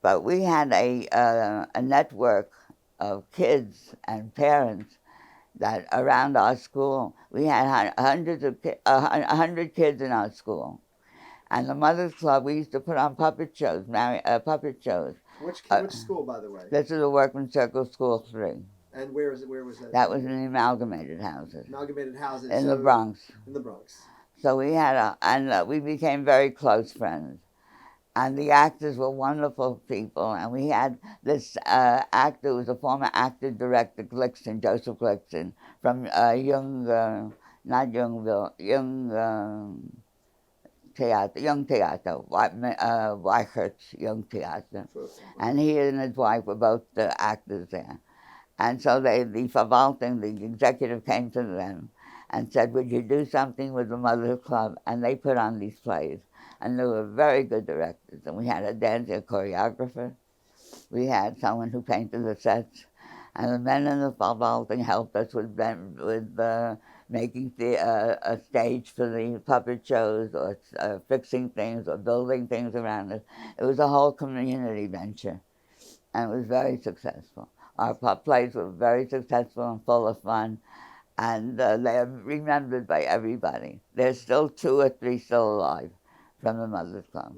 But we had a network of kids and parents that around our school. We had hundreds of 100 kids in our school. And the Mothers Club, we used to put on puppet shows, puppet shows. Which school, by the way? This is the Workman Circle School 3. And where is it? Where was that? That was in the Amalgamated Houses. Amalgamated Houses. In the Bronx. In the Bronx. So we had we became very close friends. And the actors were wonderful people. And we had this actor who was a former actor director, Glickson, Joseph Glickson, from not Youngville, Young Theater, Weichert's Young Theater. And he and his wife were both the actors there. And so the Verwaltung, the executive, came to them and said, would you do something with the Mothers Club? And they put on these plays. And they were very good directors. And we had a dancer, a choreographer. We had someone who painted the sets. And the men in the Verwaltung helped us with making a stage for the puppet shows, or fixing things, or building things around us. It was a whole community venture. And it was very successful. Our plays were very successful and full of fun, and they are remembered by everybody. There's still 2 or 3 still alive from the Mothers Club.